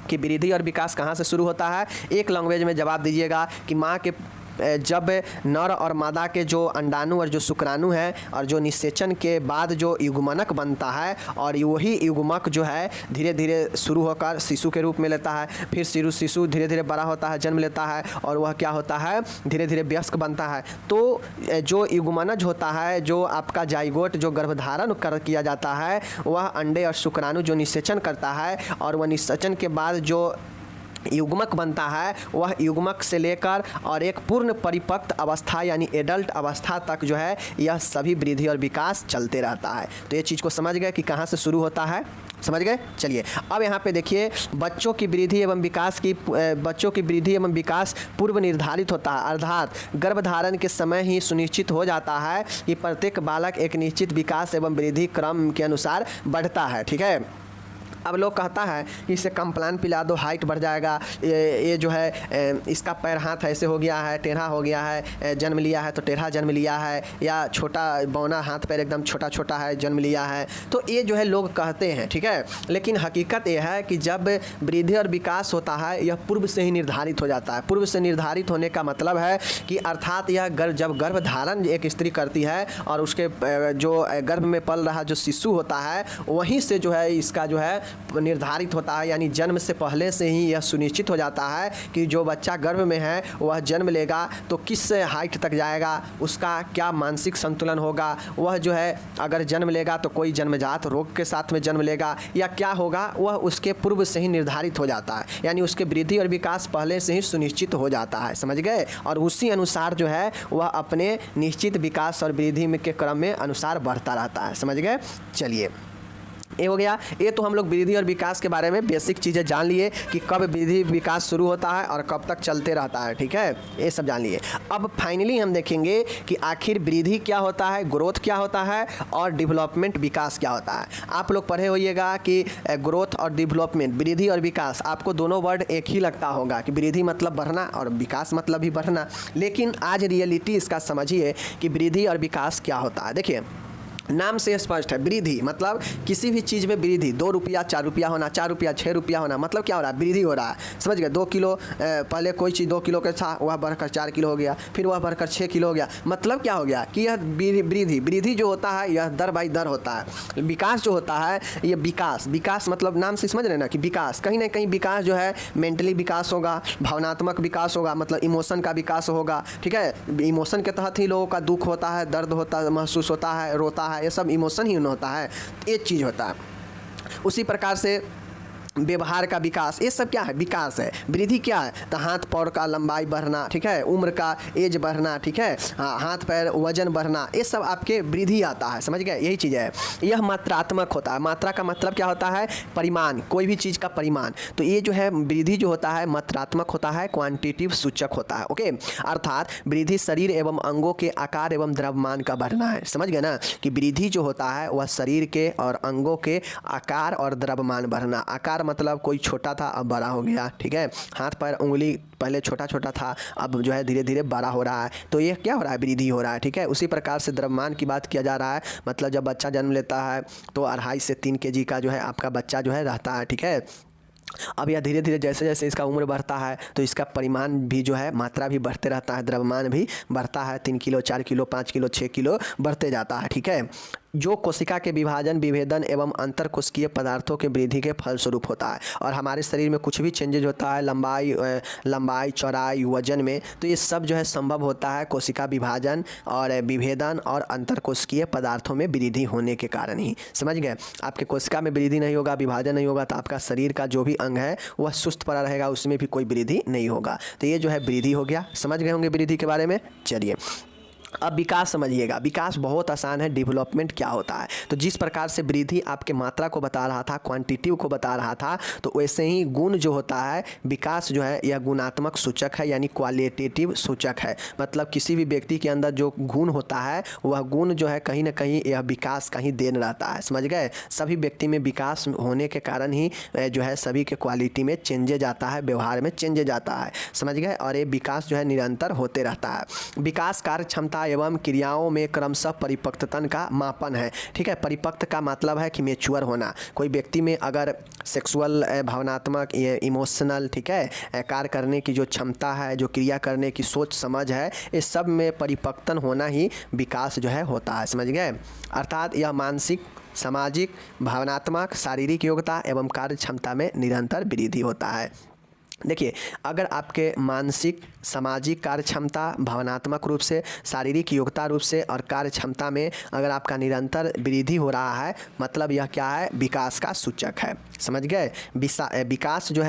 कि वृद्धि और विकास कहाँ से शुरू होता है, एक लैंग्वेज में जवाब दीजिएगा कि माँ के जब नर और मादा के जो अंडाणु और जो शुक्राणु है और जो निषेचन के बाद जो युग्मनक बनता है, और वही युग्मक जो है धीरे धीरे शुरू होकर शिशु के रूप में लेता है, फिर शिशु धीरे धीरे बड़ा होता है, जन्म लेता है, और वह क्या होता है धीरे धीरे वयस्क बनता है। तो जो युग्मनज होता है, जो आपका जाइगोट जो गर्भधारण किया जाता है, वह अंडे और शुक्राणु जो निषेचन करता है, और वह निषेचन के बाद जो युग्मक बनता है, वह युग्मक से लेकर और एक पूर्ण परिपक्व अवस्था यानी एडल्ट अवस्था तक जो है यह सभी वृद्धि और विकास चलते रहता है। तो ये चीज़ को समझ गए कि कहाँ से शुरू होता है, समझ गए? चलिए अब यहाँ पे देखिए, बच्चों की वृद्धि एवं विकास पूर्व निर्धारित होता है, अर्थात गर्भधारण के समय ही सुनिश्चित हो जाता है कि प्रत्येक बालक एक निश्चित विकास एवं वृद्धि क्रम के अनुसार बढ़ता है। ठीक है, अब लोग कहता है कि इसे कम्प्लान पिला दो, हाइट बढ़ जाएगा, ये जो है इसका पैर हाथ ऐसे हो गया है, टेढ़ा हो गया है, जन्म लिया है तो टेढ़ा जन्म लिया है, या छोटा बौना हाथ पैर एकदम छोटा छोटा है, जन्म लिया है। तो ये जो है लोग कहते हैं, ठीक है, लेकिन हकीकत ये है कि जब वृद्धि और विकास होता है यह पूर्व से ही निर्धारित हो जाता है। पूर्व से निर्धारित होने का मतलब है कि अर्थात यह जब गर्भधारण एक स्त्री करती है और उसके जो गर्भ में पल रहा जो शिशु होता है, वहीं से जो है इसका जो है निर्धारित होता है, यानी जन्म से पहले से ही यह सुनिश्चित हो जाता है कि जो बच्चा गर्भ में है वह जन्म लेगा तो किस हाइट तक जाएगा, उसका क्या मानसिक संतुलन होगा, वह जो है अगर जन्म लेगा तो कोई जन्मजात रोग के साथ में जन्म लेगा या क्या होगा, वह उसके पूर्व से ही निर्धारित हो जाता है, यानी उसके वृद्धि और विकास पहले से ही सुनिश्चित हो जाता है। समझ गए? और उसी अनुसार जो है वह अपने निश्चित विकास और वृद्धि के क्रम में अनुसार बढ़ता रहता है। समझ गए? चलिए ये हो गया। ये तो हम लोग वृद्धि और विकास के बारे में बेसिक चीज़ें जान लिए कि कब वृद्धि विकास शुरू होता है और कब तक चलते रहता है। ठीक है, ये सब जान लिए। अब फाइनली हम देखेंगे कि आखिर वृद्धि क्या होता है, ग्रोथ क्या होता है, और डेवलपमेंट विकास क्या होता है। आप लोग पढ़े होइएगा कि ग्रोथ और डेवलपमेंट, वृद्धि और विकास, आपको दोनों वर्ड एक ही लगता होगा कि वृद्धि मतलब बढ़ना और विकास मतलब भी बढ़ना, लेकिन आज रियलिटी इसका समझिए कि वृद्धि और विकास क्या होता है। देखिए नाम से स्पष्ट है, वृद्धि मतलब किसी भी चीज़ में वृद्धि, 2 रुपया 4 रुपया होना, 4 रुपया 6 रुपया होना, मतलब क्या हो रहा है, वृद्धि हो रहा है। समझ गए? 2 किलो पहले कोई चीज़ 2 किलो का था, वह बढ़कर 4 किलो हो गया, फिर वह बढ़कर 6 किलो हो गया। मतलब क्या हो गया कि यह वृद्धि जो होता है यह दर बाई दर होता है। विकास जो होता है ये विकास मतलब नाम से समझ रहे ना कि विकास, कहीं ना कहीं विकास जो है मेंटली विकास होगा, भावनात्मक विकास होगा, मतलब इमोशन का विकास होगा। ठीक है, इमोशन के तहत ही लोगों का दुख होता है, दर्द होता है, महसूस होता है, रोता है, ये सब इमोशन ही होता है, एक चीज़ होता है। उसी प्रकार से व्यवहार का विकास, ये सब क्या है, विकास है। वृद्धि क्या है, तो हाथ पैर का लंबाई बढ़ना, ठीक है, उम्र का एज बढ़ना, ठीक है, हाथ पैर वजन बढ़ना, ये सब आपके वृद्धि आता है। समझ गए? यही चीज़ है। यह मात्रात्मक होता है। मात्रा का मतलब क्या होता है, परिमाण, कोई भी चीज़ का परिमाण। तो ये जो है वृद्धि जो होता है मात्रात्मक होता है, क्वांटिटिव सूचक होता है। ओके, अर्थात वृद्धि शरीर एवं अंगों के आकार एवं द्रव्यमान का बढ़ना है। समझ गए ना कि वृद्धि जो होता है वह शरीर के और अंगों के आकार और द्रव्यमान बढ़ना। आकार आकार मतलब कोई छोटा था अब बड़ा हो गया, ठीक है। हाथ पैर उंगली पहले छोटा छोटा था, अब जो है धीरे धीरे बड़ा हो रहा है, तो ये क्या हो रहा है, वृद्धि हो रहा है, ठीक है। उसी प्रकार से द्रव्यमान की बात किया जा रहा है, मतलब जब बच्चा जन्म लेता है तो 2.5 से 3 kg का जो है आपका बच्चा जो है रहता है, ठीक है। अब यह धीरे धीरे जैसे जैसे इसका उम्र बढ़ता है तो इसका परिमाण भी जो है मात्रा भी बढ़ते रहता है, द्रव्यमान भी बढ़ता है, 3 किलो 4 किलो 5 किलो 6 किलो बढ़ते जाता है, ठीक है। जो कोशिका के विभाजन विभेदन एवं अंतर कोशिकीय पदार्थों के वृद्धि के फलस्वरूप होता है। और हमारे शरीर में कुछ भी चेंजेज होता है लंबाई चौड़ाई वजन में, तो ये सब जो है संभव होता है कोशिका विभाजन और विभेदन और अंतर कोशिकीय पदार्थों में वृद्धि होने के कारण ही। समझ गए। आपके कोशिका में वृद्धि नहीं होगा, विभाजन नहीं होगा, तो आपका शरीर का जो भी अंग है वह सुस्त पड़ा रहेगा, उसमें भी कोई वृद्धि नहीं होगा। तो ये जो है वृद्धि हो गया। समझ गए होंगे वृद्धि के बारे में। चलिए अब विकास समझिएगा। विकास बहुत आसान है, डेवलपमेंट क्या होता है। तो जिस प्रकार से वृद्धि आपके मात्रा को बता रहा था, क्वांटिटिव को बता रहा था, तो वैसे ही गुण जो होता है, विकास जो है यह गुणात्मक सूचक है, यानी क्वालिटेटिव सूचक है। मतलब किसी भी व्यक्ति के अंदर जो गुण होता है वह गुण जो है कहीं ना कहीं यह विकास का ही देन रहता है। समझ गए। सभी व्यक्ति में विकास होने के कारण ही जो है सभी के क्वालिटी में चेंजेज आता है, व्यवहार में चेंजेज आता है। समझ गए। और ये विकास जो है निरंतर होते रहता है। विकास कार्य क्षमता एवं क्रियाओं में क्रमशः परिपक्वता का मापन है, ठीक है। परिपक्व का मतलब है कि मैच्योर होना। कोई व्यक्ति में अगर सेक्सुअल भावनात्मक इमोशनल, ठीक है, कार्य करने की जो क्षमता है, जो क्रिया करने की सोच समझ है, इस सब में परिपक्वता होना ही विकास जो है होता है। समझ गए। अर्थात यह मानसिक, सामाजिक, भावनात्मक, शारीरिक योग्यता एवं कार्य क्षमता में निरंतर वृद्धि होता है। देखिए, अगर आपके मानसिक, सामाजिक कार्य क्षमता, भावनात्मक रूप से, शारीरिक योग्यता रूप से और कार्य क्षमता में अगर आपका निरंतर वृद्धि हो रहा है, मतलब यह क्या है, विकास का सूचक है। समझ गए। विकास जो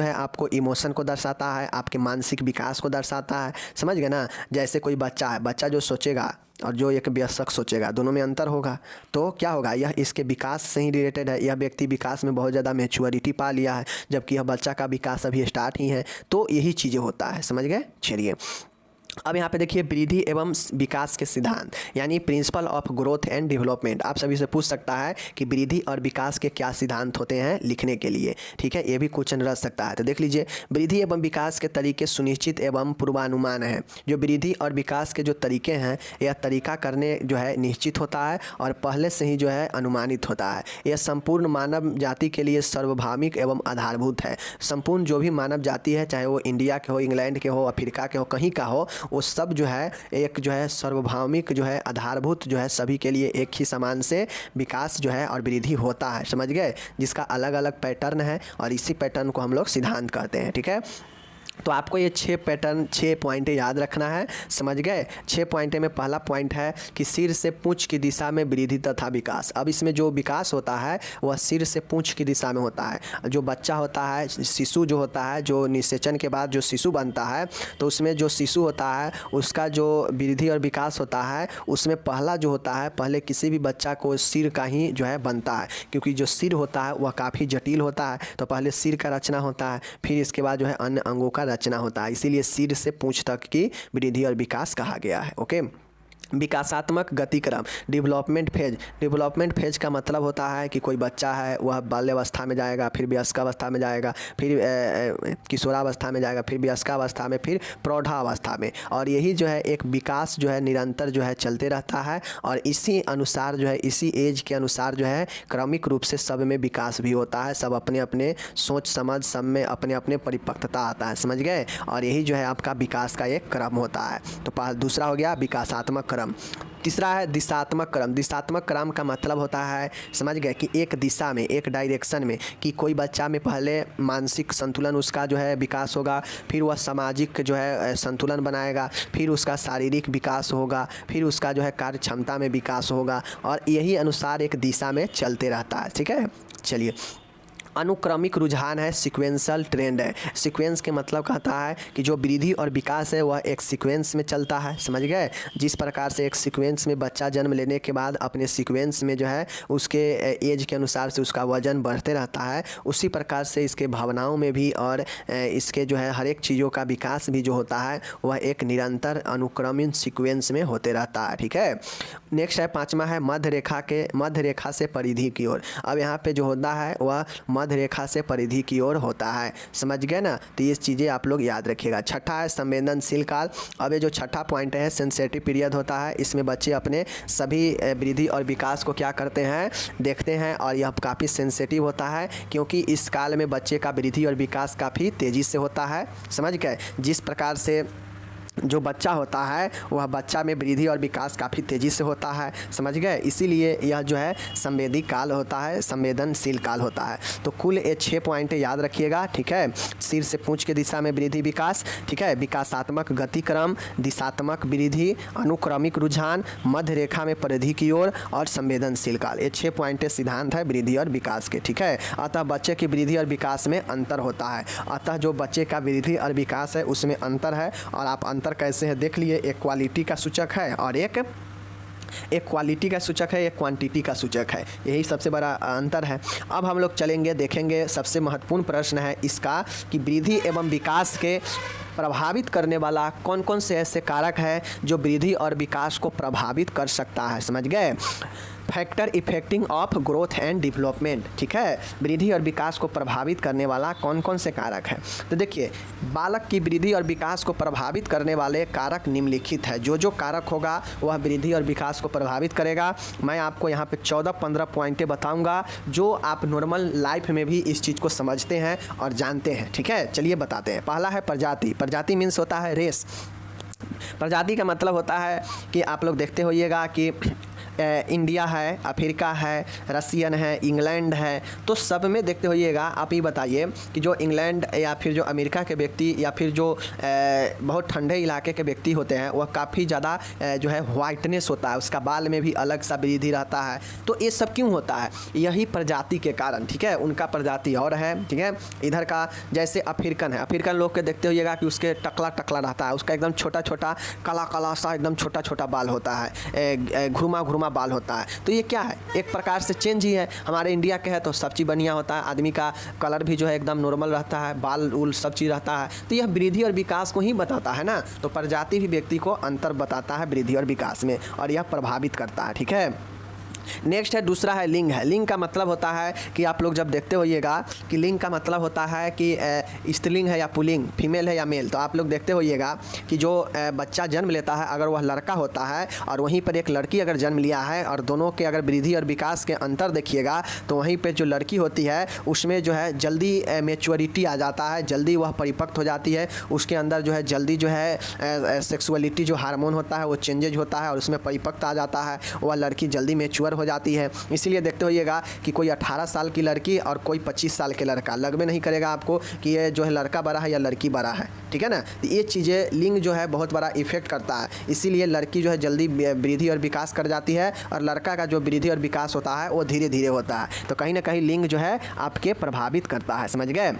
है आपको इमोशन को दर्शाता है, आपके मानसिक विकास को दर्शाता है। समझ गए ना। जैसे कोई बच्चा है, बच्चा जो सोचेगा और जो एक वयस्क सोचेगा, दोनों में अंतर होगा। तो क्या होगा, यह इसके विकास से ही रिलेटेड है। यह व्यक्ति विकास में बहुत ज़्यादा मैच्योरिटी पा लिया है, जबकि यह बच्चा का विकास अभी स्टार्ट ही है। तो यही चीज़ें होता है। समझ गए। चलिए अब यहाँ पे देखिए, वृद्धि एवं विकास के सिद्धांत, यानी principle of growth and development. आप सभी से पूछ सकता है कि वृद्धि और विकास के क्या सिद्धांत होते हैं लिखने के लिए, ठीक है। ये भी क्वेश्चन रह सकता है। तो देख लीजिए, वृद्धि एवं विकास के तरीके सुनिश्चित एवं पूर्वानुमान है। जो वृद्धि और विकास के जो तरीके हैं, यह तरीका करने जो है निश्चित होता है और पहले से ही जो है अनुमानित होता है। यह संपूर्ण मानव जाति के लिए सार्वभौमिक एवं आधारभूत है। संपूर्ण जो भी मानव जाति है, चाहे वो इंडिया के हो, इंग्लैंड के हो, अफ्रीका के हो, कहीं का हो, वो सब जो है एक जो है सार्वभौमिक जो है आधारभूत जो है सभी के लिए एक ही समान से विकास जो है और वृद्धि होता है। समझ गए। जिसका अलग अलग पैटर्न है और इसी पैटर्न को हम लोग सिद्धांत कहते हैं, ठीक है। तो आपको ये 6 पॉइंट याद रखना है। समझ गए। 6 पॉइंट में पहला पॉइंट है कि सिर से पूंछ की दिशा में वृद्धि तथा विकास। अब इसमें जो विकास होता है वह सिर से पूंछ की दिशा में होता है। जो बच्चा होता है, शिशु जो होता है, जो निषेचन के बाद जो शिशु बनता है, तो उसमें जो शिशु होता है उसका जो वृद्धि और विकास होता है, उसमें पहला जो होता है, पहले किसी भी बच्चा को सिर का ही जो है बनता है, क्योंकि जो सिर होता है वह काफ़ी जटिल होता है। तो पहले सिर का रचना होता है, फिर इसके बाद जो है अन्य अंगों का रचना होता है। इसीलिए सिर से पूंछ तक की वृद्धि और विकास कहा गया है। ओके। विकासात्मक गतिक्रम, डेवलपमेंट फेज। डेवलपमेंट फेज का मतलब होता है कि कोई बच्चा है वह बाल्यावस्था में जाएगा, फिर वयस्कावस्था में जाएगा, फिर किशोरावस्था में जाएगा, फिर वयस्कावस्था में, फिर प्रौढ़ावस्था में। और यही जो है एक विकास जो है निरंतर जो है चलते रहता है। और इसी अनुसार जो है, इसी एज के अनुसार जो है क्रमिक रूप से सब में विकास भी होता है। सब अपने अपने सोच समझ, सब में अपने अपने परिपक्वता आता है। समझ गए। और यही जो है आपका विकास का एक क्रम होता है। तो दूसरा हो गया विकासात्मक क्रम। तीसरा है दिशात्मक क्रम। दिशात्मक क्रम का मतलब होता है, समझ गए, कि एक दिशा में, एक डायरेक्शन में, कि कोई बच्चा में पहले मानसिक संतुलन उसका जो है विकास होगा, फिर वह सामाजिक जो है संतुलन बनाएगा, फिर उसका शारीरिक विकास होगा, फिर उसका जो है कार्य क्षमता में विकास होगा, और यही अनुसार एक दिशा में चलते रहता है। ठीक है। चलिए अनुक्रमिक रुझान है, सीक्वेंशियल ट्रेंड है। सीक्वेंस के मतलब कहता है कि जो वृद्धि और विकास है वह एक सीक्वेंस में चलता है, समझ गए। जिस प्रकार से एक सीक्वेंस में बच्चा जन्म लेने के बाद अपने सीक्वेंस में जो है उसके एज के अनुसार से उसका वजन बढ़ते रहता है, उसी प्रकार से इसके भावनाओं में भी और इसके जो है हर एक चीज़ों का विकास भी जो होता है वह एक निरंतर अनुक्रमिक सीक्वेंस में होते रहता है, ठीक है। नेक्स्ट है 5वां है मध्य रेखा से परिधि की ओर। अब यहाँ पे जो होता है वह मध्य रेखा से परिधि की ओर होता है, समझ गए ना। तो ये चीज़ें आप लोग याद रखिएगा। छठा है संवेदनशील काल। अब ये जो छठा पॉइंट है सेंसिटिव पीरियड होता है, इसमें बच्चे अपने सभी वृद्धि और विकास को क्या करते हैं, देखते हैं, और यह काफ़ी सेंसिटिव होता है क्योंकि इस काल में बच्चे का वृद्धि और विकास काफ़ी तेज़ी से होता है, समझ गए। जिस प्रकार से जो बच्चा होता है वह बच्चा में वृद्धि और विकास काफ़ी तेज़ी से होता है, समझ गए। इसीलिए यह जो है संवेदी काल होता है, संवेदनशील काल होता है। तो कुल ये 6 पॉइंट याद रखिएगा, ठीक है। सिर से पूंछ के दिशा में वृद्धि विकास, ठीक है, विकासात्मक गतिक्रम, दिशात्मक वृद्धि, अनुक्रमिक रुझान, मध्य रेखा में परिधि की ओर और संवेदनशील काल। ये 6 पॉइंट सिद्धांत है वृद्धि और विकास के, ठीक है। अतः बच्चे की वृद्धि और विकास में अंतर होता है। अतः जो बच्चे का वृद्धि और विकास है उसमें अंतर है, और आप अंतर कैसे है देख लिए। एक क्वालिटी का सूचक है और एक क्वालिटी का सूचक है, एक क्वांटिटी का सूचक है, यही सबसे बड़ा अंतर है। अब हम लोग चलेंगे, देखेंगे सबसे महत्वपूर्ण प्रश्न है इसका कि वृद्धि एवं विकास के प्रभावित करने वाला कौन कौन से ऐसे कारक है जो वृद्धि और विकास को प्रभावित कर सकता है, समझ गए। Factor affecting of growth and development, ठीक है। वृद्धि और विकास को प्रभावित करने वाला कौन कौन से कारक है। तो देखिए, बालक की वृद्धि और विकास को प्रभावित करने वाले कारक निम्नलिखित है। जो जो कारक होगा वह वृद्धि और विकास को प्रभावित करेगा। मैं आपको यहाँ पे 14-15 पॉइंटें बताऊँगा जो आप नॉर्मल लाइफ में भी इस चीज़ को समझते हैं और जानते हैं, ठीक है। चलिए बताते हैं। पहला है प्रजाति। प्रजाति मीन्स होता है रेस। प्रजाति का मतलब होता है कि आप लोग देखते होइएगा कि इंडिया है, अफ्रीका है, रसियन है, इंग्लैंड है, तो सब में देखते होइएगा। आप ये बताइए कि जो इंग्लैंड या फिर जो अमेरिका के व्यक्ति या फिर जो बहुत ठंडे इलाके के व्यक्ति होते हैं वह काफ़ी ज़्यादा जो है वाइटनेस होता है, उसका बाल में भी अलग सा वृद्धि रहता है। तो ये सब क्यों होता है, यही प्रजाति के कारण, ठीक है। उनका प्रजाति और है, ठीक है। इधर का जैसे अफ्रीकन है, अफ्रीकन लोग के देखते होइएगा कि उसके टकला टकला रहता है, उसका एकदम छोटा छोटा काला काला सा एकदम छोटा छोटा बाल होता है, घुमा घुमा बाल होता है। तो ये क्या है, एक प्रकार से चेंज ही है। हमारे इंडिया के है तो सब चीज़ बढ़िया होता है, आदमी का कलर भी जो है एकदम नॉर्मल रहता है, बाल उल सब चीज़ रहता है। तो यह वृद्धि और विकास को ही बताता है ना। तो प्रजाति भी व्यक्ति को अंतर बताता है वृद्धि और विकास में, और यह प्रभावित करता है, ठीक है। नेक्स्ट है, दूसरा है लिंग है। लिंग का मतलब होता है कि आप लोग जब देखते होइएगा कि लिंग का मतलब होता है कि स्त्रीलिंग है या पुल्लिंग, फीमेल है या मेल। तो आप लोग देखते होइएगा कि जो बच्चा जन्म लेता है अगर वह लड़का होता है और वहीं पर एक लड़की अगर जन्म लिया है, और दोनों के अगर वृद्धि और विकास के अंतर देखिएगा तो वहीं पर जो लड़की होती है उसमें जो है जल्दी मैच्योरिटी आ जाता है, जल्दी वह परिपक्व हो जाती है, उसके अंदर जो है जल्दी जो है सेक्सुअलिटी जो हार्मोन होता है वो चेंजेज होता है और उसमें परिपक्वता आ जाता है, वह लड़की जल्दी मैच्योर हो जाती है। इसीलिए देखते होइएगा कि कोई 18 साल की लड़की और कोई 25 साल के लड़का, लगभग नहीं करेगा आपको कि ये जो है लड़का बड़ा है या लड़की बड़ा है, ठीक है ना। तो ये चीज़ें लिंग जो है बहुत बड़ा इफेक्ट करता है। इसीलिए लड़की जो है जल्दी वृद्धि और विकास कर जाती है और लड़का का जो वृद्धि और विकास होता है वो धीरे धीरे होता है। तो कहीं ना कहीं लिंग जो है आपके प्रभावित करता है, समझ गए।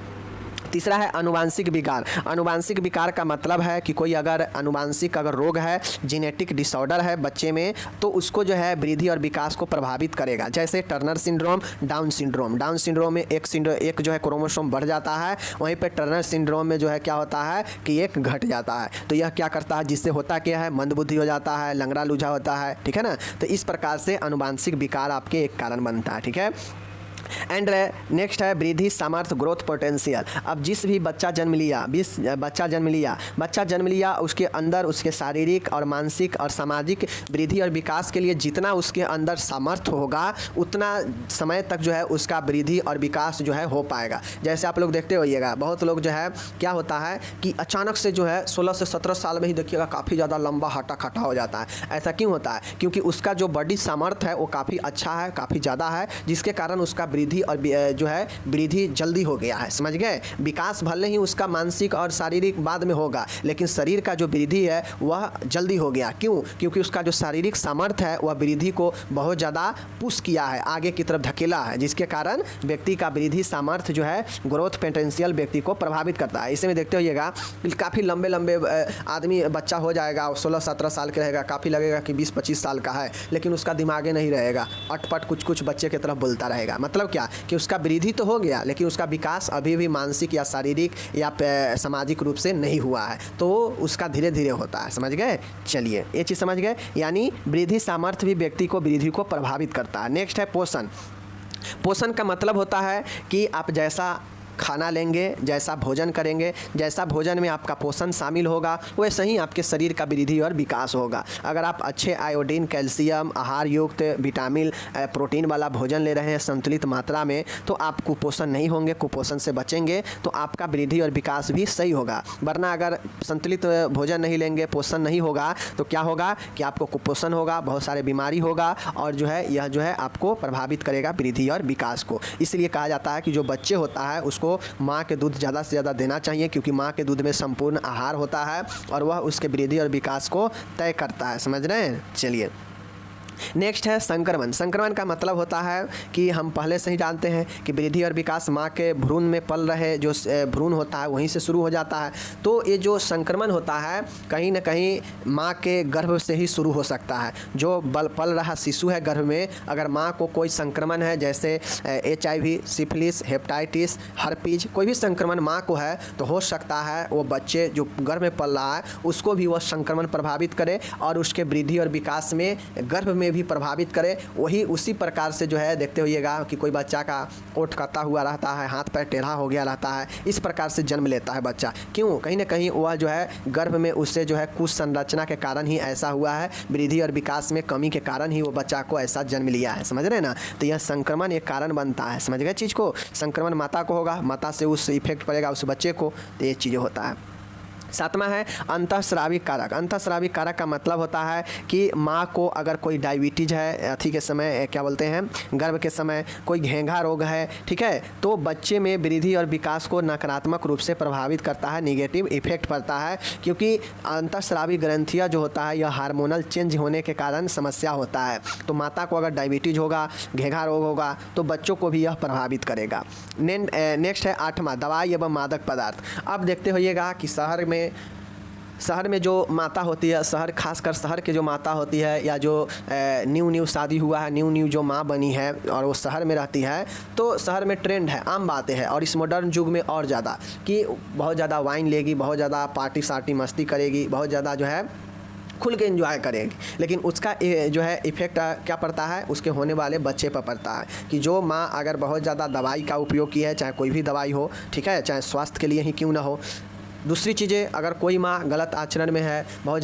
तीसरा है अनुवांशिक विकार। अनुवांशिक विकार का मतलब है कि कोई अगर अनुवांशिक अगर रोग है, जेनेटिक डिसऑर्डर है बच्चे में, तो उसको जो है वृद्धि और विकास को प्रभावित करेगा। जैसे Turner syndrome, down syndrome. Down syndrome में एक जो है क्रोमोसोम बढ़ जाता है, वहीं पे टर्नर सिंड्रोम में जो है क्या होता है कि एक घट जाता है। तो यह क्या करता है, जिससे होता क्या है, मंदबुद्धि हो जाता है, लंगड़ा लूझा होता है, ठीक है ना। तो इस प्रकार से अनुवांशिक विकार आपके एक कारण बनता है, ठीक है। एंड नेक्स्ट है वृद्धि सामर्थ्य, ग्रोथ पोटेंशियल। अब जिस भी बच्चा जन्म लिया उसके अंदर उसके शारीरिक और मानसिक और सामाजिक वृद्धि और विकास के लिए जितना उसके अंदर सामर्थ्य होगा उतना समय तक जो है उसका वृद्धि और विकास जो है हो पाएगा। जैसे आप लोग देखते होइएगा बहुत लोग जो है क्या होता है कि अचानक से जो है 16 से 17 साल में ही देखिएगा काफ़ी ज़्यादा लंबा हटा खटा हो जाता है। ऐसा क्यों होता है, क्योंकि उसका जो बॉडी सामर्थ्य है वो काफ़ी अच्छा है, काफ़ी ज़्यादा है, जिसके कारण उसका वृद्धि और जो है वृद्धि जल्दी हो गया है, समझ गए। विकास भले ही उसका मानसिक और शारीरिक बाद में होगा, लेकिन शरीर का जो वृद्धि है वह जल्दी हो गया। क्यों? क्योंकि उसका जो शारीरिक सामर्थ्य है वह वृद्धि को बहुत ज़्यादा पुश किया है, आगे की तरफ धकेला है, जिसके कारण व्यक्ति का वृद्धि सामर्थ्य जो है ग्रोथ पोटेंशियल व्यक्ति को प्रभावित करता है। इसमें देखते होइएगा काफ़ी लंबे लंबे आदमी बच्चा हो जाएगा, 16-17 साल के रहेगा, काफ़ी लगेगा कि 20-25 साल का है, लेकिन उसका दिमागे नहीं रहेगा, अटपट कुछ कुछ बच्चे की तरफ बोलता रहेगा। मतलब क्या कि उसका वृद्धि तो हो गया, लेकिन उसका विकास अभी भी मानसिक या शारीरिक या सामाजिक रूप से नहीं हुआ है, तो उसका धीरे धीरे होता है, समझ गए। चलिए ये चीज़ समझ गए, यानी वृद्धि सामर्थ्य भी व्यक्ति को वृद्धि को प्रभावित करता है। नेक्स्ट है पोषण। पोषण का मतलब होता है कि आप जैसा खाना लेंगे, जैसा भोजन करेंगे, जैसा भोजन में आपका पोषण शामिल होगा वैसे ही आपके शरीर का वृद्धि और विकास होगा। अगर आप अच्छे आयोडीन, कैल्शियम, आहार युक्त विटामिन, प्रोटीन वाला भोजन ले रहे हैं संतुलित मात्रा में, तो आप कुपोषण नहीं होंगे, कुपोषण से बचेंगे, तो आपका वृद्धि और विकास भी सही होगा। वरना अगर संतुलित भोजन नहीं लेंगे, पोषण नहीं होगा, तो क्या होगा कि आपको कुपोषण होगा, बहुत सारे बीमारी होगा, और जो है यह जो है आपको प्रभावित करेगा वृद्धि और विकास को। इसलिए कहा जाता है कि जो बच्चे होता है उसको माँ के दूध ज़्यादा से ज़्यादा देना चाहिए, क्योंकि माँ के दूध में संपूर्ण आहार होता है और वह उसके वृद्धि और विकास को तय करता है, समझ रहे हैं। चलिए नेक्स्ट है संक्रमण। संक्रमण का मतलब होता है कि हम पहले से ही जानते हैं कि वृद्धि और विकास माँ के भ्रूण में पल रहे जो भ्रूण होता है वहीं से शुरू हो जाता है। तो ये जो संक्रमण होता है कहीं ना कहीं माँ के गर्भ से ही शुरू हो सकता है। जो पल रहा शिशु है गर्भ में, अगर माँ को कोई संक्रमण है, जैसे HIV, सिफिलिस, हेपेटाइटिस, हर्पीज, कोई भी संक्रमण माँ को है, तो हो सकता है वो बच्चे जो गर्भ में पल रहा है उसको भी वह संक्रमण प्रभावित करे और उसके वृद्धि और विकास में गर्भ में भी प्रभावित करे। वही उसी प्रकार से जो है देखते होइएगा कि कोई बच्चा का ओठ कटा हुआ रहता है, हाथ पैर टेढ़ा हो गया रहता है, इस प्रकार से जन्म लेता है बच्चा। क्यों? कहीं ना कहीं वह जो है गर्भ में उससे जो है कुछ संरचना के कारण ही ऐसा हुआ है, वृद्धि और विकास में कमी के कारण ही वो बच्चा को ऐसा जन्म लिया है, समझ रहे हैं ना। तो यह संक्रमण एक कारण बनता है, समझ गए चीज़ को। संक्रमण माता को होगा, माता से उस इफेक्ट पड़ेगा उस बच्चे को, तो ये चीज़ें होता है। सातवां है अंतःस्रावी कारक। अंतःस्रावी कारक का मतलब होता है कि माँ को अगर कोई डायबिटीज़ है, अथी के समय क्या बोलते हैं, गर्भ के समय कोई घेंघा रोग है, ठीक है, तो बच्चे में वृद्धि और विकास को नकारात्मक रूप से प्रभावित करता है, निगेटिव इफेक्ट पड़ता है। क्योंकि अंतःस्रावी ग्रंथियाँ जो होता है यह हार्मोनल चेंज होने के कारण समस्या होता है। तो माता को अगर डायबिटीज़ होगा, घेंघा रोग होगा, तो बच्चों को भी यह प्रभावित करेगा। नेक्स्ट है आठवां, दवाई एवं मादक पदार्थ। अब देखते होइएगा कि शहर में जो माता होती है, खासकर शहर के जो माता होती है, या जो न्यू शादी हुआ है, न्यू जो माँ बनी है और वो शहर में रहती है, तो शहर में ट्रेंड है, आम बातें हैं, और इस मॉडर्न युग में और ज़्यादा कि बहुत ज़्यादा वाइन लेगी, बहुत ज़्यादा पार्टी सार्टी मस्ती करेगी, बहुत ज़्यादा जो है खुल के एंजॉय करेंगे। लेकिन उसका जो है इफेक्ट क्या पड़ता है, उसके होने वाले बच्चे पर पड़ता है। कि जो माँ अगर बहुत ज़्यादा दवाई का उपयोग की है, चाहे कोई भी दवाई हो, ठीक है, चाहे स्वास्थ्य के लिए ही क्यों ना हो। दूसरी चीज़ें, अगर कोई माँ गलत आचरण में है, बहुत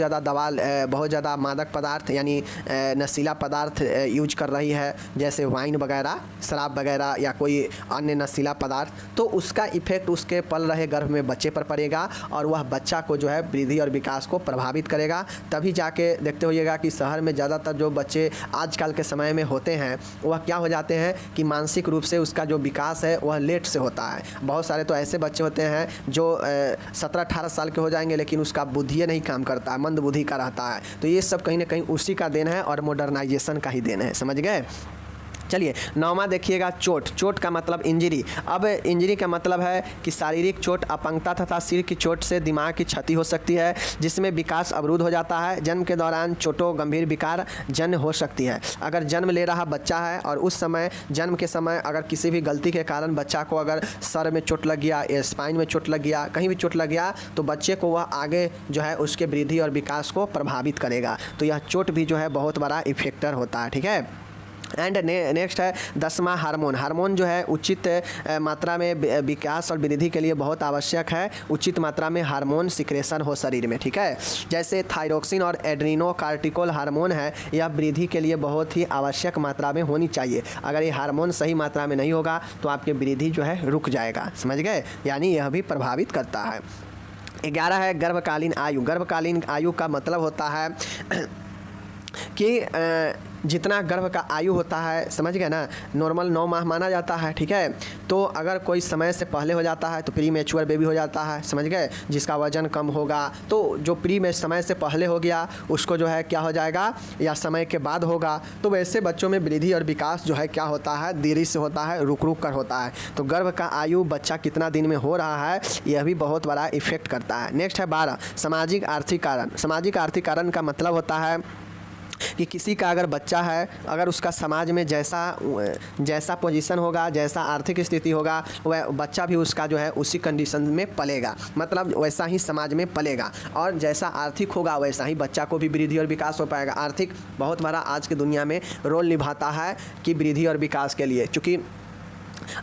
ज़्यादा मादक पदार्थ यानी नशीला पदार्थ यूज कर रही है, जैसे वाइन वगैरह, शराब वगैरह या कोई अन्य नशीला पदार्थ, तो उसका इफेक्ट उसके पल रहे गर्भ में बच्चे पर पड़ेगा और वह बच्चा को जो है वृद्धि और विकास को प्रभावित करेगा। तभी जाके देखते होइएगा कि शहर में ज़्यादातर जो बच्चे आजकल के समय में होते हैं वह क्या हो जाते हैं कि मानसिक रूप से उसका जो विकास है वह लेट से होता है। बहुत सारे तो ऐसे बच्चे होते हैं जो 17-18 साल के हो जाएंगे, लेकिन उसका बुद्धि नहीं काम करता है, मंद बुद्धि का रहता है। तो ये सब कहीं ना कहीं उसी का देन है और मॉडर्नाइजेशन का ही देन है, समझ गए। चलिए नौवां देखिएगा, चोट का मतलब इंजरी। अब इंजरी का मतलब है कि शारीरिक चोट, अपंगता तथा सिर की चोट से दिमाग की क्षति हो सकती है, जिसमें विकास अवरुद्ध हो जाता है। जन्म के दौरान चोटों गंभीर विकार जन्म हो सकती है। अगर जन्म ले रहा बच्चा है और उस समय जन्म के समय अगर किसी भी गलती के कारण बच्चा को अगर सर में चोट लग गया, स्पाइन में चोट लग गया, कहीं भी चोट लग गया, तो बच्चे को वह आगे जो है उसके वृद्धि और विकास को प्रभावित करेगा। तो यह चोट भी जो है बहुत बड़ा इफेक्टर होता है, ठीक है। एंड नेक्स्ट है 10वां हार्मोन जो है उचित मात्रा में विकास और वृद्धि के लिए बहुत आवश्यक है। उचित मात्रा में हार्मोन सिक्रेशन हो शरीर में, ठीक है। जैसे थायरोक्सिन और एड्रीनोकार्टिकल हार्मोन है, यह वृद्धि के लिए बहुत ही आवश्यक मात्रा में होनी चाहिए। अगर ये हार्मोन सही मात्रा में नहीं होगा तो आपकी वृद्धि जो है रुक जाएगा, समझ गए, यानी यह भी प्रभावित करता है। 11 है गर्भकालीन आयु। गर्भकालीन आयु का मतलब होता है कि जितना गर्भ का आयु होता है, समझ गए ना, नॉर्मल 9 माह माना जाता है, ठीक है। तो अगर कोई समय से पहले हो जाता है तो प्री मैच्योर बेबी हो जाता है, समझ गए, जिसका वजन कम होगा। तो जो प्री में समय से पहले हो गया उसको जो है क्या हो जाएगा, या समय के बाद होगा। तो वैसे बच्चों में वृद्धि और विकास जो है क्या होता है, देरी से होता है, रुक रुक कर होता है। तो गर्भ का आयु बच्चा कितना दिन में हो रहा है यह भी बहुत बड़ा इफेक्ट करता है। नेक्स्ट है 12 सामाजिक आर्थिक कारण। सामाजिक आर्थिक कारण का मतलब होता है कि किसी का अगर बच्चा है, अगर उसका समाज में जैसा पोजीशन होगा, जैसा आर्थिक स्थिति होगा, वह बच्चा भी उसका जो है उसी कंडीशन में पलेगा, मतलब वैसा ही समाज में पलेगा। और जैसा आर्थिक होगा वैसा ही बच्चा को भी वृद्धि और विकास हो पाएगा। आर्थिक बहुत बड़ा आज की दुनिया में रोल निभाता है कि वृद्धि और विकास के लिए, चूँकि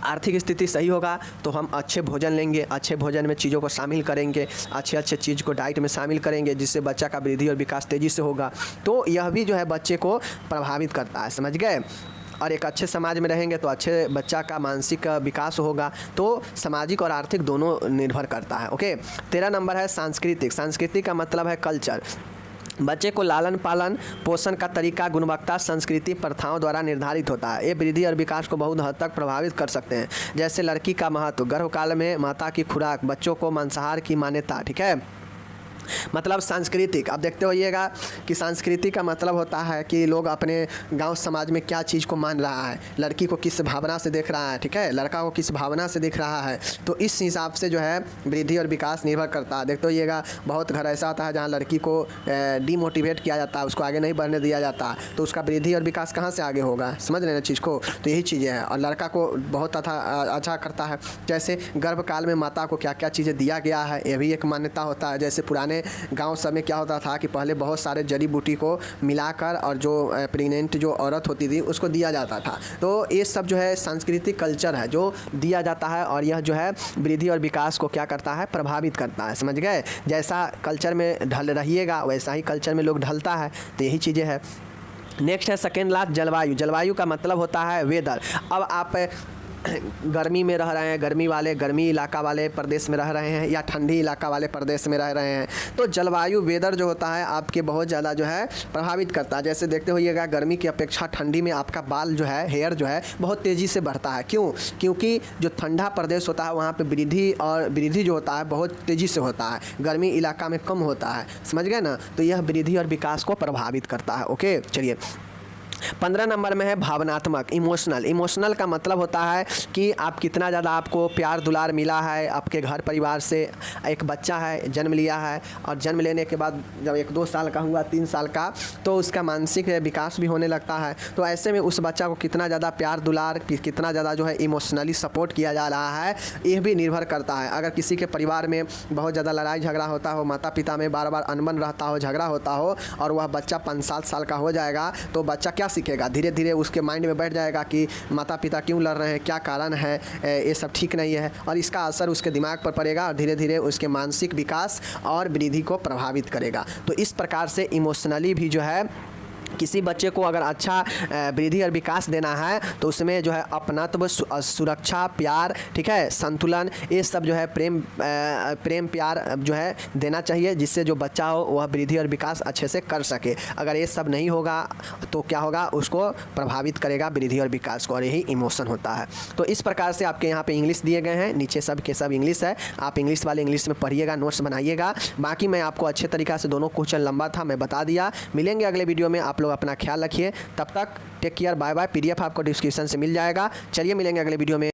आर्थिक स्थिति सही होगा तो हम अच्छे भोजन लेंगे, अच्छे भोजन में चीज़ों को शामिल करेंगे, अच्छे चीज़ को डाइट में शामिल करेंगे, जिससे बच्चा का वृद्धि और विकास तेज़ी से होगा। तो यह भी जो है बच्चे को प्रभावित करता है, समझ गए। और एक अच्छे समाज में रहेंगे तो अच्छे बच्चा का मानसिक विकास होगा। तो सामाजिक और आर्थिक दोनों निर्भर करता है। ओके, 13 नंबर है सांस्कृतिक। सांस्कृतिक का मतलब है कल्चर। बच्चे को लालन पालन पोषण का तरीका गुणवत्ता संस्कृति प्रथाओं द्वारा निर्धारित होता है। ये वृद्धि और विकास को बहुत हद तक प्रभावित कर सकते हैं। जैसे लड़की का महत्व, गर्भकाल में माता की खुराक, बच्चों को मांसाहार की मान्यता, ठीक है। मतलब सांस्कृतिक, अब देखते होइएगा कि संस्कृति का मतलब होता है कि लोग अपने गांव समाज में क्या चीज़ को मान रहा है, लड़की को किस भावना से देख रहा है, ठीक है, लड़का को किस भावना से देख रहा है। तो इस हिसाब से जो है वृद्धि और विकास निर्भर करता है। देखते होइएगा बहुत घर ऐसा होता है जहाँ लड़की को डीमोटिवेट किया जाता है, उसको आगे नहीं बढ़ने दिया जाता, तो उसका वृद्धि और विकास कहाँ से आगे होगा, समझ रहे ना चीज़ को। तो यही चीज़ें हैं। और लड़का को बहुत अच्छा करता है, जैसे गर्भकाल में माता को क्या क्या चीज़ें दिया गया है, ये भी एक मान्यता होता है। जैसे पुराने गांव सब में क्या होता था कि पहले बहुत सारे जड़ी बूटी को मिलाकर और जो प्रेग्नेंट जो औरत होती थी उसको दिया जाता था। तो ये सब जो है सांस्कृतिक कल्चर है जो दिया जाता है, और यह जो है वृद्धि और विकास को क्या करता है, प्रभावित करता है, समझ गए। जैसा कल्चर में ढल रहिएगा वैसा ही कल्चर में लोग ढलता है। तो यही चीज़ें हैं। नेक्स्ट है सेकेंड लास्ट जलवायु। जलवायु का मतलब होता है वेदर। अब आप गर्मी में रह रहे हैं, गर्मी इलाका वाले प्रदेश में रह रहे हैं, या ठंडी इलाका वाले प्रदेश में रह रहे हैं, तो जलवायु वेदर जो होता है आपके बहुत ज़्यादा जो है प्रभावित करता है। जैसे देखते होइएगा गर्मी की अपेक्षा ठंडी में आपका बाल जो है, हेयर जो है बहुत तेज़ी से बढ़ता है। क्यों? क्योंकि जो ठंडा प्रदेश होता है वहाँ पर वृद्धि जो होता है बहुत तेज़ी से होता है, गर्मी इलाका में कम होता है, समझ गए ना। तो यह वृद्धि और विकास को प्रभावित करता है। ओके, चलिए 15 नंबर में है भावनात्मक, इमोशनल। इमोशनल का मतलब होता है कि आप कितना ज़्यादा आपको प्यार दुलार मिला है आपके घर परिवार से। एक बच्चा है, जन्म लिया है, और जन्म लेने के बाद जब 1-2 साल का हुआ, 3 साल का, तो उसका मानसिक विकास भी होने लगता है। तो ऐसे में उस बच्चा को कितना ज़्यादा प्यार दुलार, कितना ज़्यादा जो है इमोशनली सपोर्ट किया जा रहा है, यह भी निर्भर करता है। अगर किसी के परिवार में बहुत ज़्यादा लड़ाई झगड़ा होता हो, माता पिता में बार बार अनबन रहता हो, झगड़ा होता हो, और वह बच्चा 5-7 साल का हो जाएगा, तो बच्चा क्या सीखेगा, धीरे धीरे उसके माइंड में बैठ जाएगा कि माता पिता क्यों लड़ रहे हैं, क्या कारण है, ये सब ठीक नहीं है, और इसका असर उसके दिमाग पर पड़ेगा और धीरे धीरे उसके मानसिक विकास और वृद्धि को प्रभावित करेगा। तो इस प्रकार से इमोशनली भी जो है किसी बच्चे को अगर अच्छा वृद्धि और विकास देना है तो उसमें जो है अपनत्व, सुरक्षा, प्यार, ठीक है, संतुलन, ये सब जो है प्रेम प्यार जो है देना चाहिए, जिससे जो बच्चा हो वह वृद्धि और विकास अच्छे से कर सके। अगर ये सब नहीं होगा तो क्या होगा, उसको प्रभावित करेगा वृद्धि और विकास को, और यही इमोशन होता है। तो इस प्रकार से आपके यहाँ पे इंग्लिश दिए गए हैं, नीचे सब के सब इंग्लिश है, आप इंग्लिश वाले इंग्लिश में पढ़िएगा, नोट्स बनाइएगा। बाकी मैं आपको अच्छे तरीक़ा से दोनों क्वेश्चन लंबा था मैं बता दिया। मिलेंगे अगले वीडियो में, आप लोग अपना ख्याल रखिए, तब तक take care, bye bye. PDF आपको डिस्क्रिप्शन से मिल जाएगा। चलिए मिलेंगे अगले वीडियो में।